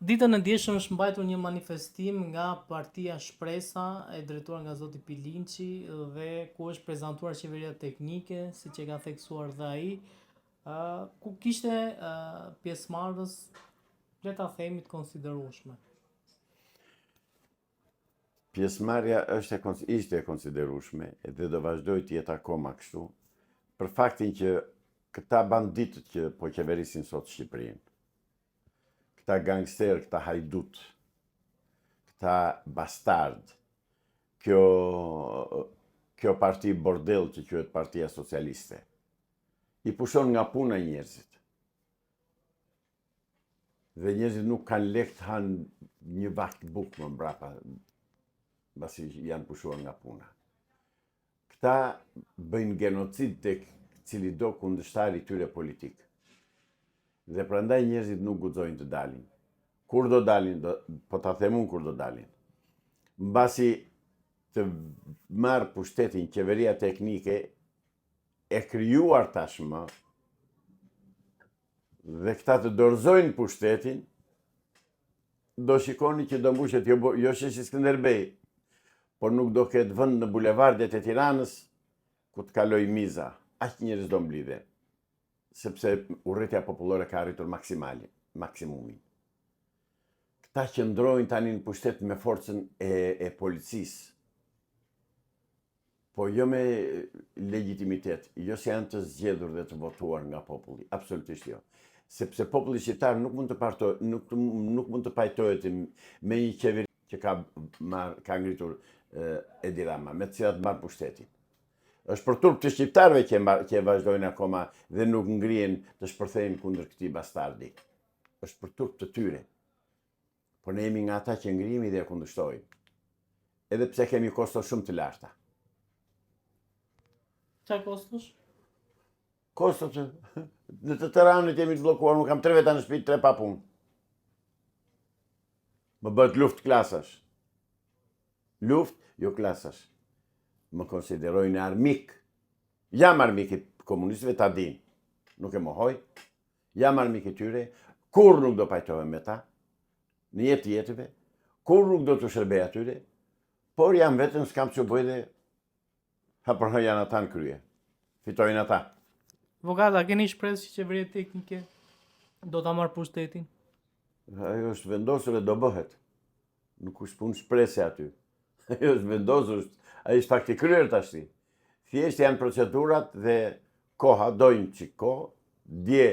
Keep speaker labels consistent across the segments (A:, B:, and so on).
A: Ditën e dieshëm është mbajtur një manifestim nga Partia Shpresa e drejtuar nga zoti Pilinçi dhe ku është prezantuar qeveria teknike, siç e ka theksuar dhe ai, ku kishte pjesëmarrës, le ta themi, të konsiderueshme.
B: Pjesëmarrja ishte e konsiderueshme dhe do vazhdoj të jetë akoma kështu, për faktin që këta banditët që po qeverisin sot Shqipërinë, këta gangster, këta hajdut, këta bastard, kjo parti bordel që quhet Partia Socialiste, i pushon nga puna njerëzit. Dhe njerëzit nuk kanë lek të hanë një vakt bukë më mbrapa, pasi janë pushuar nga puna. Këta bëjnë genocid tek cili do kundërshtari tyre politik. Dhe prandaj njerëzit nuk guxojnë të dalin. Kur do dalin, po ta them unë kur do dalin. Mbasi të marrë pushtetin qeveria teknike e krijuar tashmë dhe këta të dorëzojnë pushtetin, do shikoni që do mbushet jo sheshi Skënderbej, por nuk do ketë vend në bulevardet e Tiranës ku të kaloj miza. Aq njerëz do mblidhen, sepse urrëtia popullore ka arritur maksimumin. Këta qëndrojnë tani në pushtet me forcën e policisë, po jo me legitimitet, jo se janë të zgjedhur dhe të votuar nga populli, absolutisht jo. Sepse populli shqiptar nuk mund të pajtohet me një qeveri që ka ngritur Edi Rama, me të cilat marr pushtetin. Është për turp të shqiptarëve që vazhdojnë akoma dhe nuk ngrihen të shpërthejnë kundër këtij bastardi. Është për turp të tyre. Por ne jemi nga ata që ngrihemi dhe e kundërshtojmë. Edhe pse kemi kosto shumë të larta.
A: Çfarë kostosh?
B: Kostot në të Tiranës jemi të bllokuar, nuk kam 3 veta në shtëpi, 3 pa punë. Më bëhet luftë klasash. Luftë, jo klasash. Më konsiderojnë armik. Jam armik i komunistëve, ta din. Nuk e mohoj. Jam armik i tyre. Kur nuk do pajtohem me ta. Në jetë jetëve. Kur nuk do të shërbej atyre. Por jam vetëm s'kam që bëj dhe hapërhë janë ata në krye. Fitojnë ata.
A: Avokata, keni shpresë që qeveria teknike do ta marrë pushtetin?
B: Ajo është vendosur dhe do bëhet. Nuk është punë shprese aty. Ajo është vendosur, ai është fakti kryer tash. Thjesht janë procedurat dhe koha, dojnë çik kohë. Dje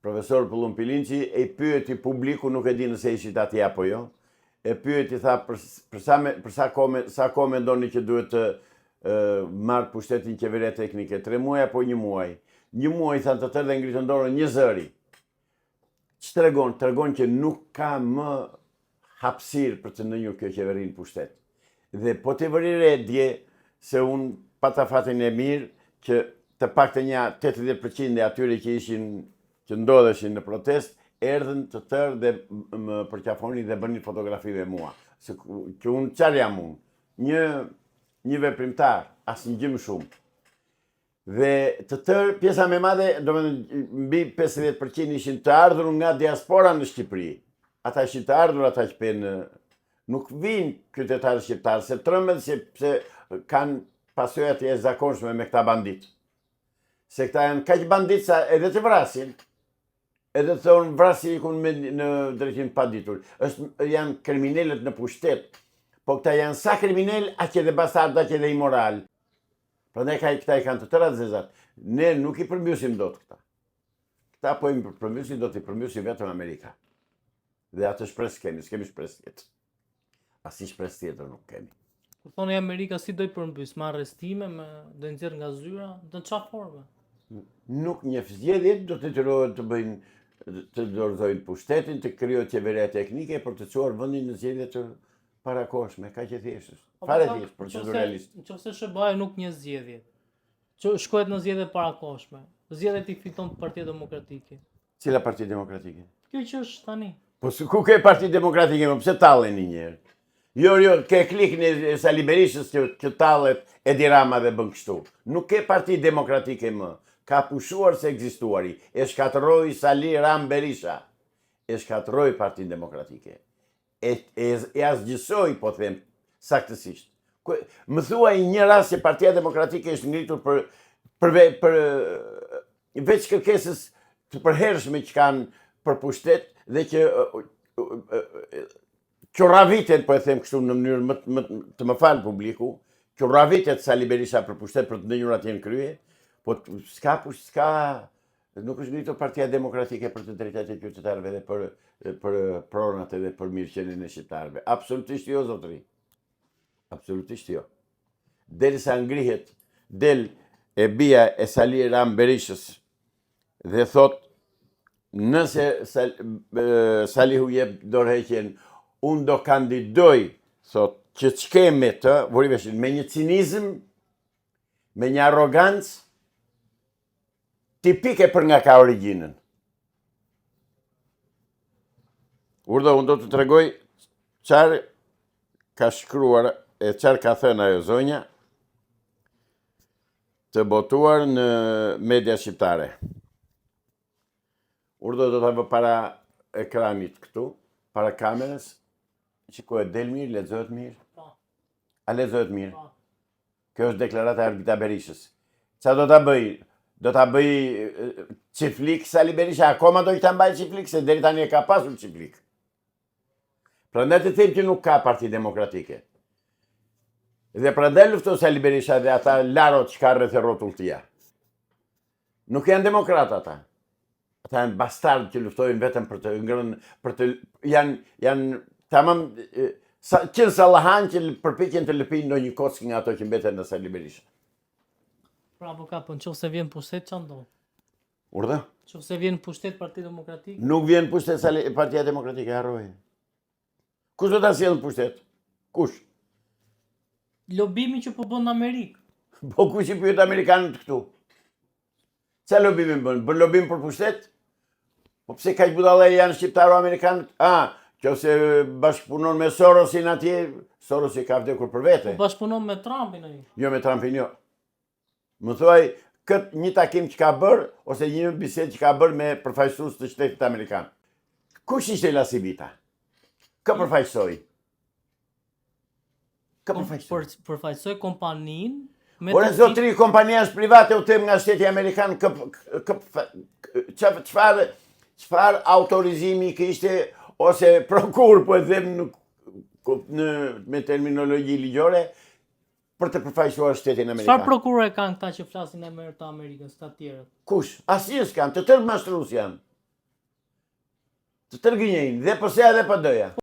B: profesor Pullum Pilinçi e pyeti publiku, nuk e di nëse ishit atje apo jo. E pyeti, tha, për sa kohë mendoni që duhet të marrë pushtetin qeveria teknike, 3 muaj apo 1 muaj? 1 muaj, thanë të tërë dhe ngritën dorën një zëri. Që tregon? Tregon që nuk ka më hapësirë për të ndonjë kjo qeveri në pushtet. Dhe po të vërire dje se unë pata fatin e mirë që të paktën një 80% e atyre që ndodheshin në protest, erdhën të tërë dhe më përqafonin dhe bënin fotografi me mua. Se që unë qarë jam unë? Një veprimtar, asë një gjimë shumë. Dhe të tërë, pjesa me madhe, do me mbi 50% ishin të ardhur nga diaspora në Shqipëri. Ata ishin të ardhur, ata që penë, nuk vinë qytetarë shqiptarë, se trëmbën sepse kanë pasojat e zakonshme me këta bandit. Se këta janë kaq bandit sa edhe të vrasin, edhe të thonë vrasi ikun në drejtim pa ditur. Janë kriminellet në pushtet, po këta janë sa kriminel, aq edhe bastard, aq edhe imoral. Prandaj këta i kanë të tëra zezat. Ne nuk i përmbysim dot këta. Këta po i përmbysim, do t'i përmbysim vetëm Amerika. Dhe atë shpresë kemi, s'kemi shpresë tjetër. Asi shpresë tjetër nuk kemi.
A: Kur thoni Amerika, si do i përmbys? Me arrestime, do i nxjerr nga zyra, në çfarë forme?
B: Nuk një zgjedhjet do të detyrohen të bëjnë, të dorëzojnë pushtetin, të krijohet qeveria teknike për të çuar vendin në zgjedhje të parakohshme, kaq e thjeshtë. Fare thjesht, proceduralisht.
A: Nëse SBA nuk një zgjedhje, që shkohet në zgjedhje parakohshme, zgjedhjet i fiton Partia Demokratike.
B: Cila Parti Demokratike?
A: Kjo që është tani.
B: Po ku ke Parti Demokratike, më pse tallen një njerë? Jo, ke klikën e Sali Berishës që tallet Edi Rama dhe bën kështu. Nuk ke Parti Demokratike më. Ka pushuar se ekzistuari. E shkatërroi Sali Ram Berisha. e shkatroi Partinë Demokratike. E asgjësoi, po them, saktësisht. Më thuaj një rast që Partia Demokratike është ngritur për veç kërkesës të përhershme që kanë për pushtet dhe që qorravitet, po e them kështu në mënyrë të më falë publiku, qorravitet Sali Berisha për pushtet për të ndënjurat jenë krye, po nuk është ngritur Partia Demokratike për të drejtat e qytetarëve dhe për pronat edhe për mirëqenien e shqiptarëve. Absolutisht jo, zotëri. Absolutisht jo. Derisa ngrihet del e bia e Sali Ram Berishës dhe thot, nëse Salihu jep dorëheqjen, unë do kandidoj, thot, që ç'keme të, voriveshin, me një cinizëm, me një arrogancë, tipike për nga ka origjinën. Urdo, unë do të tregoj qarë ka shkruar e qarë ka thënë ajo zonja të botuar në media shqiptare. Urdo, do të vë para ekranit këtu, para kamerës, shikoj, del mirë, lexohet mirë? A lexohet mirë? Kjo është deklarata e Argita Berishës. Qa do ta bëj? Do ta bëj çiflik Sali Berisha, akoma do i ta mbaj çiflik, se deri tani e ka pasur çiflik. Prandaj të them që nuk ka Parti Demokratike. Dhe prandaj luftoi Sali Berisha dhe ata larot që ka rreth e rrotullia. Nuk janë demokrat ata. Ata janë bastardë që luftojnë vetëm për të ngrënë, janë tamam qenë sallahan që përpiqen të lëpinë ndonjë kockë nga ato që mbeten në Sali Berisha.
A: Pra po po nëse vjen pushtet ç'a ndodh?
B: Urdhë?
A: Nëse vjen pushtet Partia Demokratike?
B: Nuk vjen pushtet Partia Demokratike, harroj. Kush do ta sjellë pushtet? Kush?
A: Lobimi që po bën në Amerikë.
B: Po kush i pyet amerikanët këtu? Ç'a lobimi bën? Bën lobim për pushtet? Po pse kaq budallë janë shqiptarë amerikanët? Nëse bashkëpunon me Sorosin atje, Sorosi ka vdekur për vete.
A: Po bashkëpunon me Trumpin ai.
B: Jo me Trumpin, jo. Më thuaj, këtë një takim që ka bërë, ose një bisedë që ka bërë me përfaqësues të shtetit amerikan. Kush ishte Lasi Vita? Kë përfaqësoi?
A: Përfaqësoi kompaninë me
B: Ore zotri, kompania është private, u them nga shteti amerikan, çfarë autorizimi kishte, ose prokur, po e them me terminologji ligjore, për të përfaqësuar shtetin amerikan.
A: Çfarë prokurore kanë këta që flasin emër të Amerikës, të tjerët?
B: Kush? Asnjë s'kan, të tërë mashtrues janë. Të tërë gënjejnë, dhe përse edhe për doja.